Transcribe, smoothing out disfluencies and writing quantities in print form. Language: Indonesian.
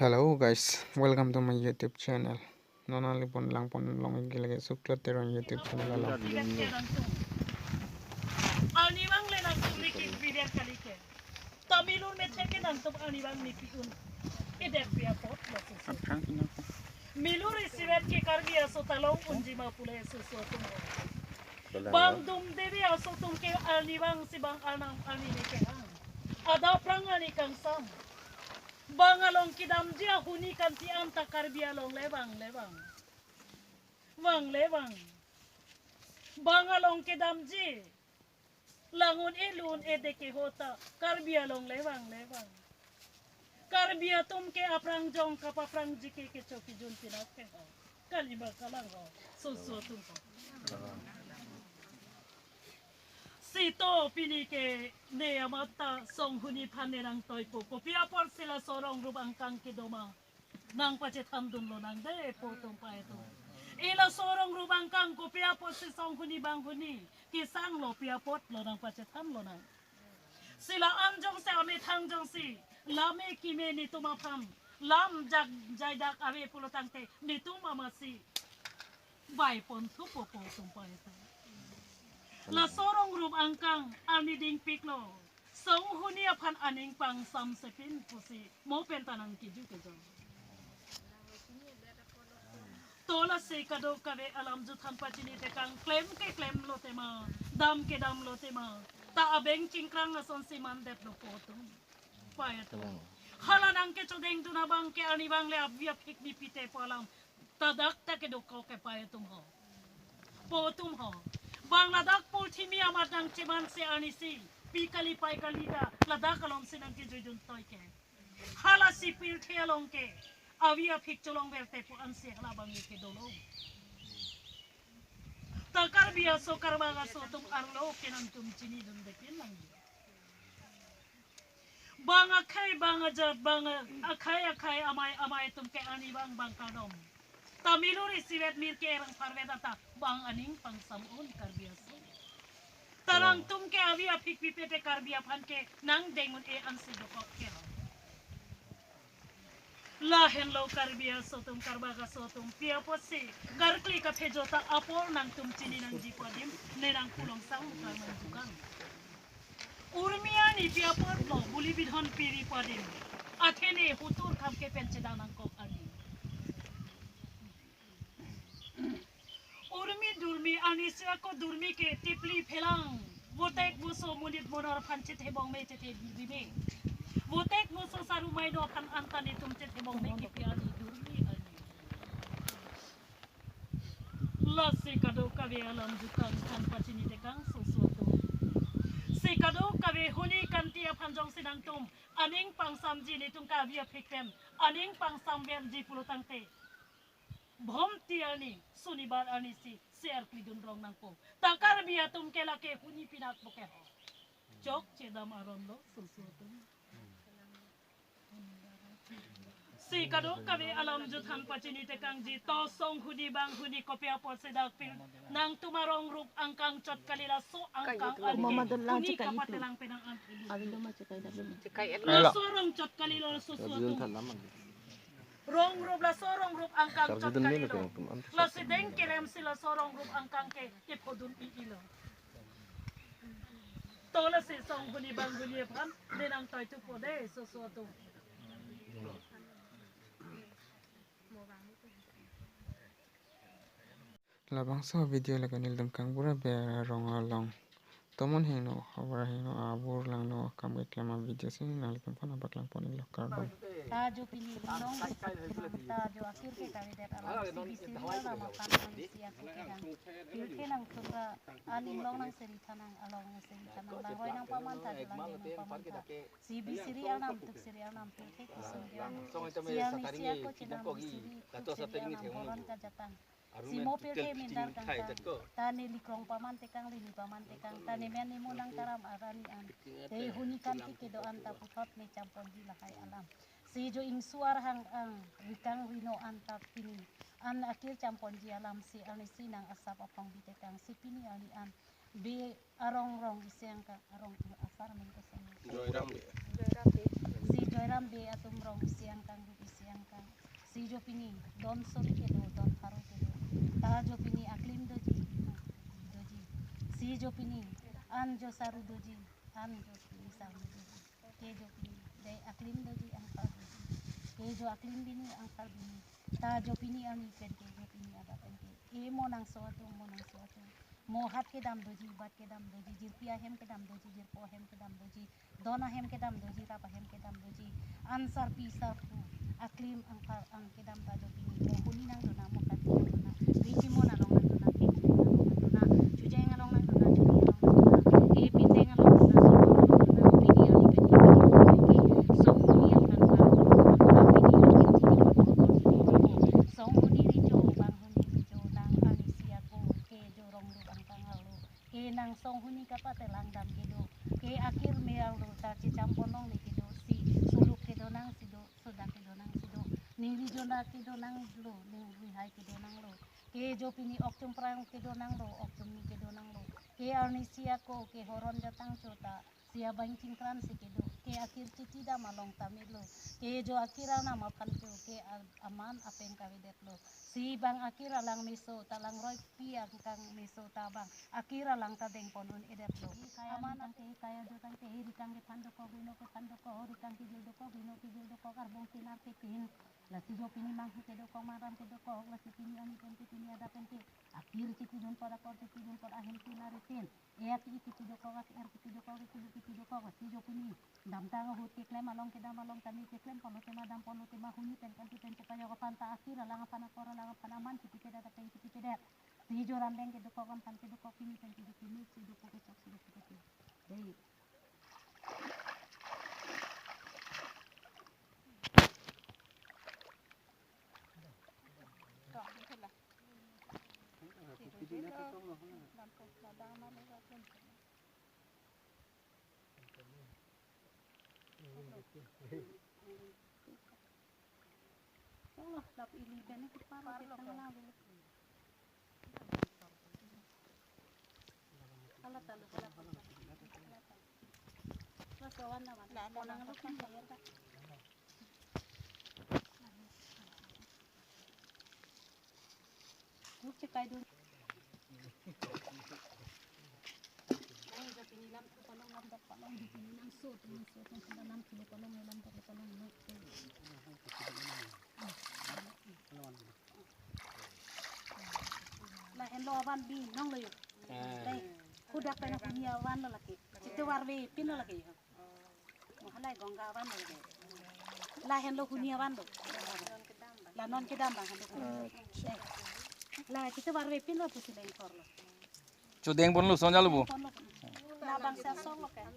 Hello guys, welcome to my YouTube channel. Nonali pon lang lagi suklat terong YouTube channel alam. Anibang le nang tumikit video kalike. Tamilun me cheke nang tum anibang nikikun. Idek pia pot lo. Milur isivet ke kargi aso talong unji ma pule susu tum. Bang dum devi aso tum ke anibang si bang anam anime ke hang. Ada prang ani kang sam. Bangalong kidam dia huni kanti anta karbia long lebang. Wang lebang. Bangalong kidam ji. Langun ilun edeke hota karbia long lebang. Karbia tum ke aprang jong kapaprang jike ke choki jun pinake ho. Kalima kalang ho. Susu tum ho. Sito pini ke ne amata song huni panerang toy ko pia por sila sorong rubang kang kidoma nang pachet hamdun lo nang de potong pa ito ila sorong rubang kang ko pia por si song huni bang huni kisang lo pia pot lo nang pachet ham lo nang sila anjong se amit hangjong si lame kime ni tumapam lam jag jaidak ave pulotangte ni tumamasi bai pon tupo potong pa ito la sorong rum angkang ani ding piklo song huni apan aning pang sam sepin pusi mo pentanang kiju kejo tola se kado kave alam ju than pachini te kang claim ke claim lo tema dam ke dam lo tema ta abeng cingkrang ason siman det lo potung paya to halanang ke chodeng duna bang ke ani bang le abya phik ni pite palam tadak ta ke do ko ke paya tum ho potum ho bang ladak pul thimi amat nang ciman se anisi pikali pai kalida ladak kalom sinang ki jujun toy ke hala si pil thelong ke avia phik cholong berte pu anse hala bang ke dolong takar biya so karbaga so tum arlo ke nang tum chini dun de pin lang bang akai bang ajat bang akai amai tum ke ani bang kanom Tamiluri siwet mir ke erang parvedata bang aning pang samon karbiaso. Tarang tum ke avia pik pipete karbia pan ke nang dengun e ansi dokok ke. Lahen lo karbiaso tum karbaga so tum pia posi karkli ka pejota apor nang tum chini nang jipadim nerang pulong sang karman jukan. Urmia ni pia por lo buli bidhon piri padim. Athene hutur kam ke pencheda nang kok ani. Urmi durmi anisia ko durmi ke tipli phelang wotek muso munit monor phanchit hebong me chete bibe wotek muso saru mai do phan antani tum chet hebong me ke piani durmi ani lasi kado kave alam dukan kan pachini dekang sosoto si kado kave huni kanti aphanjong sinang tum aning pang samji ni tum ka via phikpem aning pang samber ji pulutangte Bom tiani sunibar anisi share klidun rong nangko takar biya tum kela ke huni pinak boke ho chok chedam aron lo susutum si kado kami alam juthan pachini tekang ji to song huni bang huni kopya por sedak pil nang tumarong rup angkang chot kalila so angkang alke huni kapatelang penang lo sorong chot kalilo susutum Rong rup la sorong rup angkang chot kalilo. La sideng kerem sila sorong rup angkang ke podun iilo. Tola si song huni bang huni pan denang toy tu pode susuatu. Labang so video laganil dum kang bura be rong along. Tomon hino habar hino abur lang no kam reklama video sini nalikum pon abak lang pon ilo karbon. Tajo pili long tajo akhir ke kami det alam si bisiri alam makan manusia kukedang pilke nang kubra alim long nang seri tanang along nang seri tanang lahoy nang paman tajo lang nang paman ta si bisiri alam tuk seri alam pilke kusundian siami siya ko cinang bisiri tuk seri alam boron ka jatang si mo pilke mindar kang tani likrong paman tekang lini paman tekang tani men nimo nang karam arani an dei hunikan tike doan ta putot ni campon di lahay alam si jo ing suar hang ang rikang rino antap pini an akhir campon di alam si anisi nang asap apang bitekang si pini ani an be arong rong isyang ka arong asar men ko si joyram be atum rong isyang kang isyang pini don sori ke do don haru ke do ta jo pini aklim doji si jo pini an jo saru doji an jo pini saru doji ke jo pini dai aklim doji ang kar doji ke jo aklim bini ang kar bini ta jo pini ami pen ke jo pini ada pen ke e mo nang so tu mo hat ke dam doji bat ke dam doji jirpia hem ke dam doji jirpo hem ke dam doji dona hem ke dam doji rapa hem ke dam doji ansar pisar pu aklim angkar ang ke dam ta jo pini mo huni nang dona mo kat nang dona riki mo na long nang dona ke nang dona jujay nga long nang dona judi long nang dona e pinte nga long dona so dona pini ani pen ke so huni ang kan sa dona pini so huni rijo bang huni rijo nang ani siako ke jo rong lu ang kangalu ke nang song huni kapate lang dam ke do ke akhir meal do ta ci camponong ni ke do si suluk ke do nang si do soda ke do nang si do ning rijo na ke do nang lo ning rihai ke do nang lo ke jo pini oktum prang ke do nang lo oktum ni ke do nang lo ke arni siako ke horon datang cota sia banking kran si ke do ke akhir citi da malong tamilo ke jo akhira na mapan ke aman apeng kawidet lo si bang akhira lang miso talang roy piang kang miso tabang akhira lang tadeng ponon edet lo aman ke kaya do tang ke hiri kang ke pando ko hino ke pando ko hori kang ke jil do ko hino ke jil do ko karbong tinar ke tin la si jo pini mang ke do ko maram ke do ko la si pini ani pen ke pini ada pen ke akhir citi don pada ko citi don pada ahem tinar tin e ati citi do ko ati er citi do ko citi do ko si jo pini dam tang hut ke klem along ke dam along tani ke klem pono tema dam pono tema huni pen kan pen ko kaya ko panta akhir lang pana kora lang panaman citi ke data pen citi ke dat si jo randeng ke do ko kan pan ke do ko pini pen ke do pini si do ko ke cok si do ko ke dei Allah lap ili bene ke paro ke tengah dulu ala talu ala mas kawan na mana monang lu kan bayar tak lu cekai dulu nang jo pini lam tu palong lam dak palong di pini nang so nang sudah 6 kilo palong lam dak palong nak la en lo awan bi nong lo yo dai kudak pena punya awan lo laki situ warwe pin lo laki mo halai gongga awan lo laki la en lo punya awan lo la non ke dam bang la situ warwe pin lo pusi lain kor lo Cudeng pun lu sonja lu bu. la bang sa song lo kan